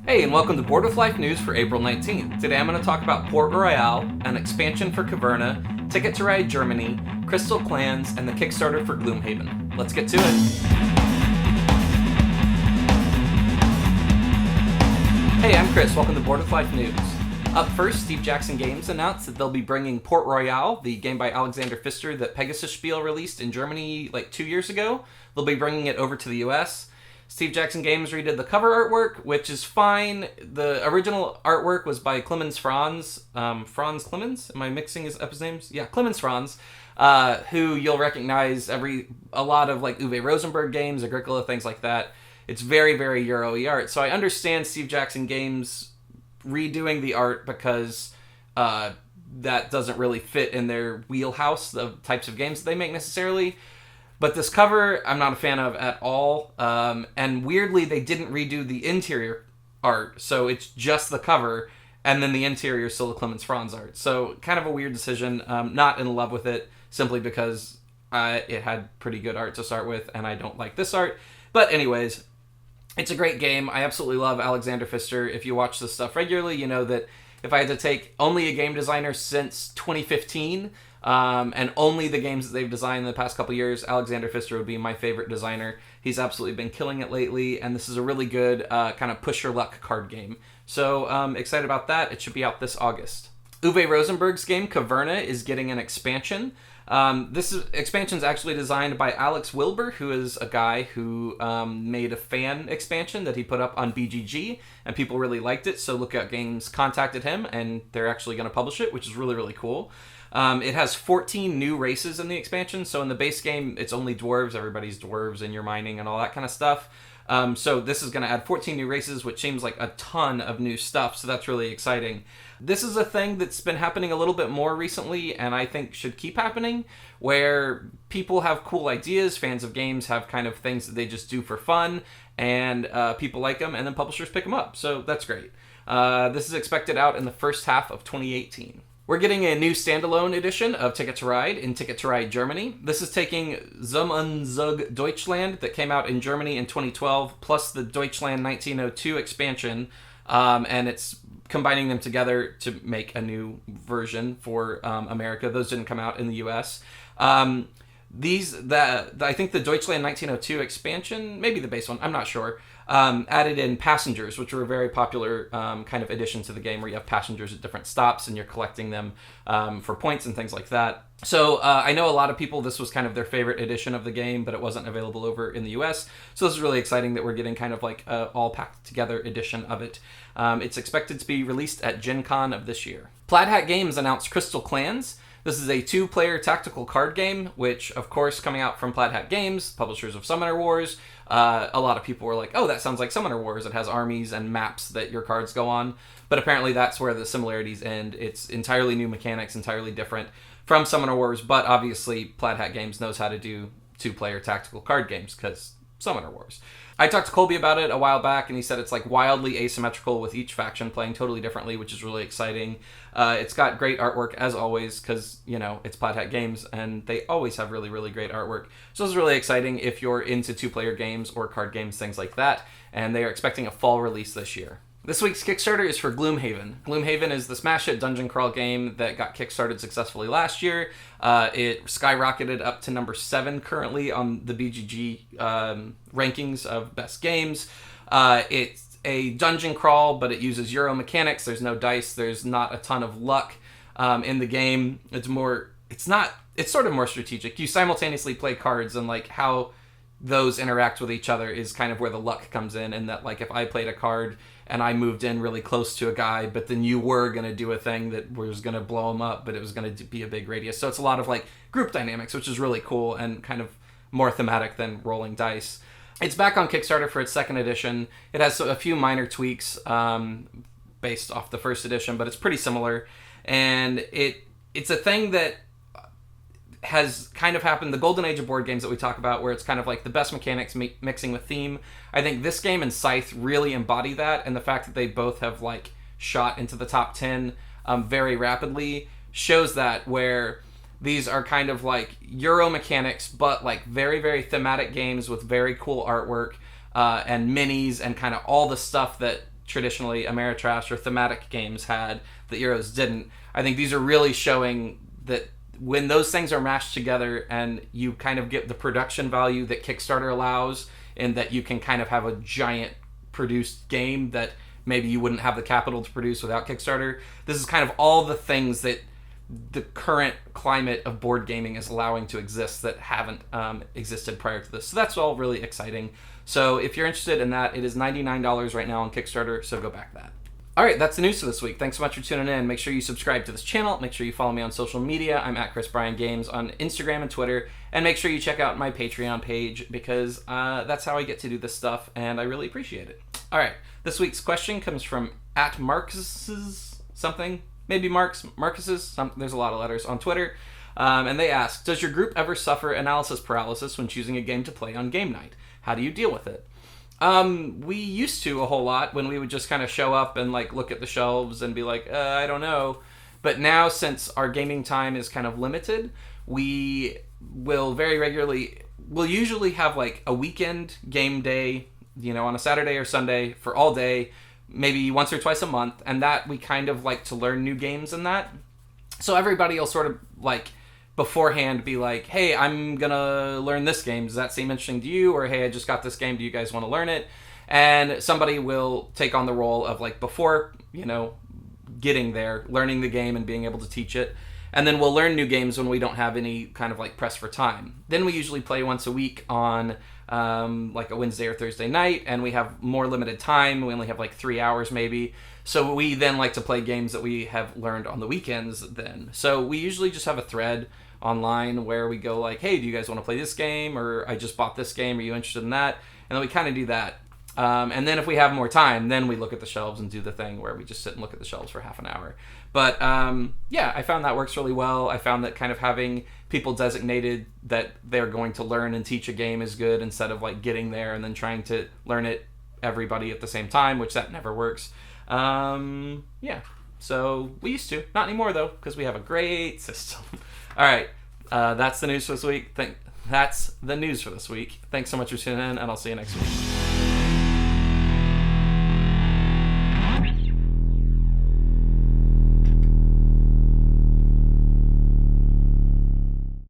Hey, and welcome to Board with Life News for April 19th. Today I'm going to talk about Port Royale, an expansion for Caverna, Ticket to Ride Germany, Crystal Clans, and the Kickstarter for Gloomhaven. Let's get to it. Hey, I'm Chris. Welcome to Board with Life News. Up first, Steve Jackson Games announced that they'll be bringing Port Royale, the game by Alexander Pfister that Pegasus Spiel released in Germany like 2 years ago. They'll be bringing it over to the US. Steve Jackson Games redid the cover artwork, which is fine. The original artwork was by Clemens Franz. Franz Clemens? Am I mixing his names? Yeah, Clemens Franz, who you'll recognize a lot of like Uwe Rosenberg games, Agricola, things like that. It's very, very Euro-y art. So I understand Steve Jackson Games redoing the art because that doesn't really fit in their wheelhouse, the types of games that they make necessarily. But this cover, I'm not a fan of at all. And weirdly, they didn't redo the interior art. So it's just the cover, and then the interior is still the Clemens Franz art. So kind of a weird decision. Not in love with it, simply because it had pretty good art to start with, and I don't like this art. But anyways, it's a great game. I absolutely love Alexander Pfister. If you watch this stuff regularly, you know that if I had to take only a game designer since 2015... and only the games that they've designed in the past couple years, Alexander Pfister would be my favorite designer. He's absolutely been killing it lately, and this is a really good kind of push your luck card game. So excited about that. It should be out this August. Uwe Rosenberg's game Caverna is getting an expansion. Expansion is actually designed by Alex Wilbur, who is a guy who made a fan expansion that he put up on BGG, and people really liked it. So Lookout Games contacted him, and they're actually going to publish it, which is really, really cool. It has 14 new races in the expansion, so in the base game, it's only dwarves. Everybody's dwarves, and you're mining and all that kind of stuff. So this is going to add 14 new races, which seems like a ton of new stuff, so that's really exciting. This is a thing that's been happening a little bit more recently, and I think should keep happening, where people have cool ideas, fans of games have kind of things that they just do for fun, and people like them, and then publishers pick them up, so that's great. This is expected out in the first half of 2018. We're getting a new standalone edition of Ticket to Ride in Ticket to Ride Germany. This is taking Zum und Zug Deutschland that came out in Germany in 2012, plus the Deutschland 1902 expansion, and it's combining them together to make a new version for America. Those didn't come out in the US. I think the Deutschland 1902 expansion, maybe the base one, I'm not sure, added in passengers, which were a very popular kind of addition to the game, where you have passengers at different stops and you're collecting them for points and things like that. So I know a lot of people, this was kind of their favorite edition of the game, but it wasn't available over in the US. So this is really exciting that we're getting kind of like a all packed together edition of it. It's expected to be released at Gen Con of this year. Plaid Hat Games announced Crystal Clans. This is a 2-player tactical card game, which, of course, coming out from Plaid Hat Games, publishers of Summoner Wars. A lot of people were like, oh, that sounds like Summoner Wars. It has armies and maps that your cards go on. But apparently that's where the similarities end. It's entirely new mechanics, entirely different from Summoner Wars, but obviously Plaid Hat Games knows how to do 2-player tactical card games, because Summoner Wars. I talked to Colby about it a while back, and he said it's like wildly asymmetrical with each faction playing totally differently, which is really exciting. It's got great artwork, as always, because, you know, it's Plaid Hat Games, and they always have really, really great artwork. So this is really exciting if you're into 2-player games or card games, things like that, and they are expecting a fall release this year. This week's Kickstarter is for Gloomhaven. Gloomhaven is the smash hit dungeon crawl game that got kickstarted successfully last year. It skyrocketed up to number 7 currently on the BGG rankings of best games. It's a dungeon crawl, but it uses Euro mechanics. There's no dice. There's not a ton of luck in the game. It's sort of more strategic. You simultaneously play cards, and like how those interact with each other is kind of where the luck comes in, and that like if I played a card and I moved in really close to a guy, but then you were going to do a thing that was going to blow him up, but it was going to be a big radius. So it's a lot of like group dynamics, which is really cool and kind of more thematic than rolling dice. It's back on Kickstarter for its 2nd edition. It has a few minor tweaks based off the 1st edition, but it's pretty similar. And it's a thing that has kind of happened, the golden age of board games that we talk about, where it's kind of like the best mechanics mixing with theme. I think this game and Scythe really embody that, and the fact that they both have like shot into the top 10 very rapidly shows that, where these are kind of like Euro mechanics, but like very, very thematic games with very cool artwork and minis and kind of all the stuff that traditionally Ameritrash or thematic games had that Euros didn't. I think these are really showing that when those things are mashed together and you kind of get the production value that Kickstarter allows, and that you can kind of have a giant produced game that maybe you wouldn't have the capital to produce without Kickstarter. This is kind of all the things that the current climate of board gaming is allowing to exist that haven't existed prior to this. So that's all really exciting. So if you're interested in that, it is $99 right now on Kickstarter, so go back that. All right, that's the news for this week. Thanks so much for tuning in. Make sure you subscribe to this channel. Make sure you follow me on social media. I'm at Chris Bryan Games on Instagram and Twitter. And make sure you check out my Patreon page, because that's how I get to do this stuff, and I really appreciate it. All right, this week's question comes from at Marcus's something. Maybe Marcus's. There's a lot of letters on Twitter. And they ask, does your group ever suffer analysis paralysis when choosing a game to play on game night? How do you deal with it? We used to a whole lot, when we would just kind of show up and like look at the shelves and be like, I don't know. But now, since our gaming time is kind of limited, we will very regularly, we'll usually have like a weekend game day, on a Saturday or Sunday for all day, maybe once or twice a month. And that we kind of like to learn new games in that. So everybody will sort of like beforehand be like, hey, I'm gonna learn this game, does that seem interesting to you? Or hey, I just got this game, do you guys want to learn it? And somebody will take on the role of like, before getting there, learning the game and being able to teach it. And then we'll learn new games when we don't have any kind of like press for time. Then we usually play once a week on like a Wednesday or Thursday night, and we have more limited time. We only have like 3 hours maybe. So we then like to play games that we have learned on the weekends then. So we usually just have a thread online where we go like, hey, do you guys want to play this game? Or I just bought this game, are you interested in that? And then we kind of do that. And then if we have more time, then we look at the shelves and do the thing where we just sit and look at the shelves for half an hour. But yeah, I found that works really well. I found that kind of having people designated that they're going to learn and teach a game is good, instead of like getting there and then trying to learn it everybody at the same time, which that never works. Yeah, so we used to. Not anymore though, because we have a great system. All right, that's the news for this week. That's the news for this week. Thanks so much for tuning in, and I'll see you next week.